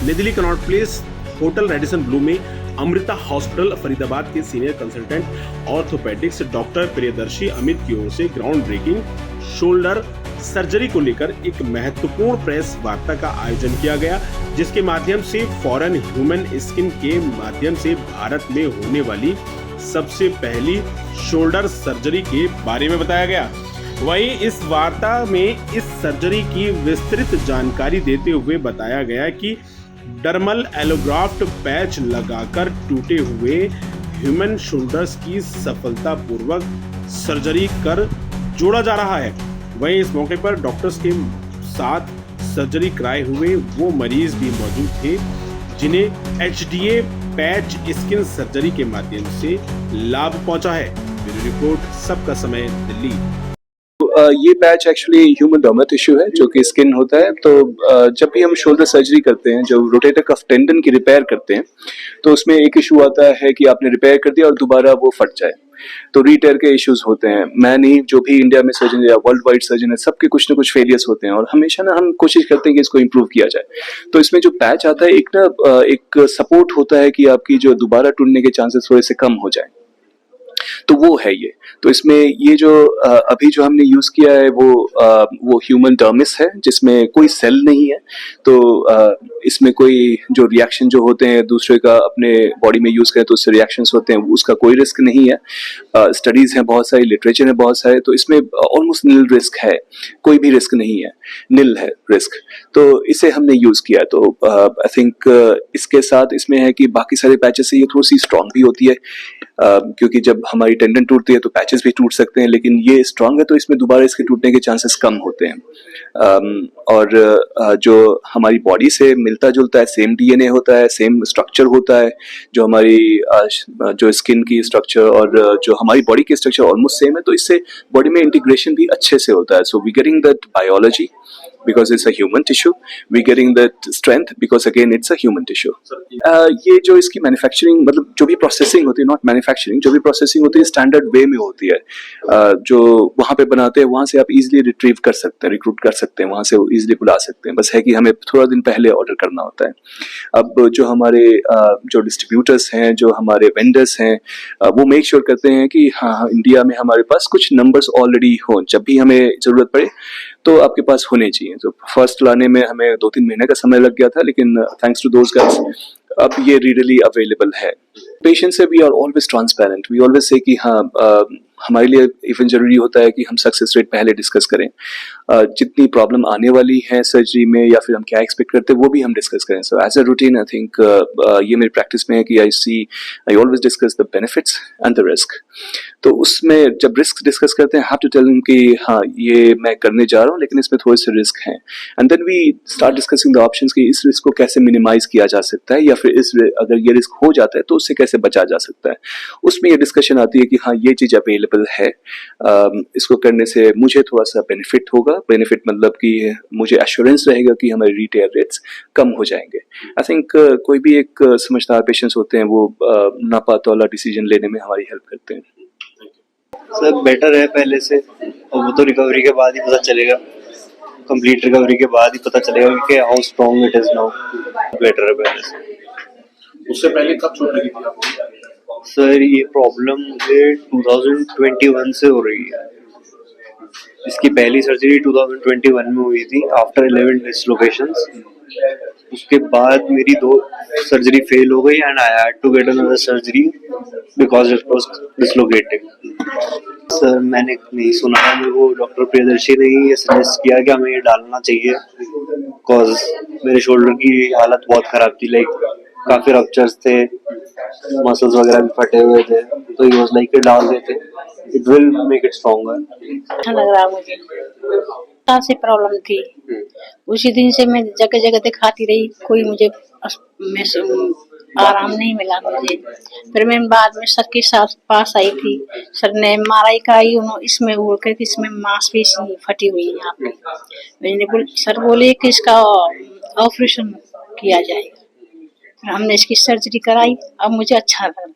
नई Delhi Connaught place hotel Radisson Blu में Amrita hospital Faridabad के senior consultant orthopaedics doctor Priyadarshi Amit की ओर से ग्राउंड ब्रेकिंग शोल्डर सर्जरी को लेकर एक महत्वपूर्ण प्रेस वार्ता का आयोजन किया गया, जिसके माध्यम से फॉरेन ह्यूमन स्किन के माध्यम से भारत में होने वाली सबसे पहली शोल्डर सर्जरी के बारे में बताया गया। वहीं इस वार्ता में इस सर्जरी की विस्तृत जानकारी देते हुए बताया गया कि डर्मल एलोग्राफ्ट पैच लगाकर टूटे हुए ह्यूमन शोल्डर्स की सफलतापूर्वक सर्जरी कर जोड़ा जा रहा है। वहीं इस मौके पर डॉक्टर्स के साथ सर्जरी कराए हुए वो मरीज भी मौजूद थे जिन्हें HDA पैच स्किन सर्जरी के माध्यम से लाभ पहुंचा है। ब्यूरो रिपोर्ट, सबका समय, दिल्ली। ये patch actually human derma tissue है जो कि स्किन होता है। तो जब भी हम शोल्डर सर्जरी करते हैं, जो रोटेटर कफ टेंडन की रिपेयर करते हैं, तो उसमें एक इशू आता है कि आपने रिपेयर कर दिया और दोबारा वो फट जाए, तो रीटेयर के इश्यूज होते हैं। मैं नहीं, जो भी इंडिया में सर्जन या वर्ल्ड वाइड सर्जन है, सबके कुछ ना कुछ फेलियर्स होते हैं और हमेशा ना हम कोशिश करते हैं कि इसको इम्प्रूव किया जाए। तो इसमें जो पैच आता है, एक सपोर्ट होता है कि आपकी जो दोबारा टूटने के चांसेस थोड़े से कम हो जाए, तो वो है ये। तो इसमें ये जो अभी जो हमने यूज किया है वो ह्यूमन डर्मिस है, जिसमें कोई सेल नहीं है। तो इसमें कोई जो रिएक्शन जो होते हैं दूसरे का अपने बॉडी में यूज करें तो उससे रिएक्शंस होते हैं, उसका कोई रिस्क नहीं है। स्टडीज हैं बहुत सारी, लिटरेचर है बहुत सारे, तो इसमें ऑलमोस्ट निल रिस्क है, कोई भी रिस्क नहीं है, निल है रिस्क। तो इसे हमने यूज किया। तो आई थिंक इसके साथ इसमें है कि बाकी सारे पैचेस से ये थोड़ी सी स्ट्रांग भी होती है, क्योंकि जब हमारी टेंडन टूटती है तो पैचेस भी टूट सकते हैं, लेकिन ये स्ट्रांग है तो इसमें दोबारा इसके टूटने के चांसेस कम होते हैं। और जो हमारी बॉडी से मिलता जुलता है, सेम DNA होता है, सेम स्ट्रक्चर होता है, जो हमारी जो स्किन की स्ट्रक्चर और जो हमारी बॉडी की स्ट्रक्चर ऑलमोस्ट सेम है, तो इससे बॉडी में इंटीग्रेशन भी अच्छे से होता है। So we getting that biology because it's a human tissue, we're getting that strength because again it's a human tissue. ये जो इसकी मैन्युफैक्चरिंग, मतलब जो भी प्रोसेसिंग होती है, नॉट मैन्युफैक्चरिंग, जो भी प्रोसेसिंग होती है स्टैंडर्ड वे में होती है। जो वहाँ पे बनाते हैं वहाँ से आप इजीली रिट्रीव कर सकते हैं, रिक्रूट कर सकते हैं, वहाँ से इजीली बुला सकते हैं। बस है कि हमें थोड़ा दिन पहले ऑर्डर करना होता है। अब जो हमारे जो डिस्ट्रीब्यूटर्स हैं, जो हमारे वेंडर्स हैं, वो मेक श्योर करते हैं कि हाँ, इंडिया में हमारे पास कुछ नंबर्स ऑलरेडी हों, जब भी हमें जरूरत पड़े तो आपके पास होने चाहिए। तो फर्स्ट लाने में हमें 2-3 महीने का समय लग गया था, लेकिन थैंक्स टू दोज गाइस अब ये रियली अवेलेबल है। पेशेंट से we are always transparent, we always say कि हाँ, हमारे लिए इवन जरूरी होता है कि हम सक्सेस रेट पहले डिस्कस करें, जितनी प्रॉब्लम आने वाली है सर्जरी में या फिर हम क्या एक्सपेक्ट करते हैं वो भी हम डिस्कस करें। So as a routine I think ये मेरी प्रैक्टिस में है कि I always discuss the benefits and the risk. तो उसमें जब रिस्क डिस्कस करते हैं, हैव टू टेल देम कि हाँ, ये मैं करने जा रहा हूँ लेकिन इसमें थोड़े से रिस्क हैं, and then we start discussing the options कि इस रिस्क को कैसे मिनिमाइज किया जा सकता है, या फिर अगर ये रिस्क हो जाता है तो उससे कैसे बचा जा सकता है। उसमें ये डिस्कशन आती है कि हाँ, ये चीज अवेलेबल है, इसको करने से मुझे थोड़ा सा बेनिफिट होगा। बेनिफिट मतलब कि मुझे एश्योरेंस रहेगा कि हमारे रिटेल रेट्स कम हो जाएंगे। आई थिंक कोई भी एक समझदार पेशेंट्स होते हैं वो नापातौला डिसीजन लेने में हमारी हेल्प करते हैं। सर बेटर है पहले से, और वो तो रिकवरी के बाद ही पता चलेगा, कंप्लीट रिकवरी के बाद ही पता चलेगा कि how strong it is now. Better है पहले से। उससे पहले कब चोट लगी थी आपको? सर ये प्रॉब्लम मुझे 2021 से हो रही है। इसकी पहली सर्जरी 2021 में हुई थी आफ्टर 11 डिसलोकेशंस। उसके बाद मेरी 2 सर्जरी फेल हो गई and I had to get another surgery because it was dislocated. Sir मैंने नहीं सुना था, मेरे को डॉक्टर प्रियदर्शी ने ही सजेस्ट किया कि हमें ये डालना चाहिए बिकॉज मेरे शोल्डर की हालत बहुत खराब थी, लाइक काफी रप्चर्स थे, मसल्स वगैरह भी फटे हुए थे, तो ये वाज लाइक डाल देते, it will make it stronger. अच्छा लग रहा मुझे, से प्रॉब्लम थी, उसी दिन से मैं जगह जगह दिखाती रही, कोई मुझे आराम नहीं मिला मुझे। फिर मैं बाद में सर के साथ पास आई थी, सर ने MRI कराई, इसमें बोल कर कि इसमें मांसपेशी फटी हुई है यहाँ पे। मैंने सर बोले कि इसका ऑपरेशन किया जाएगा। हमने इसकी सर्जरी कराई, अब मुझे अच्छा लग रहा।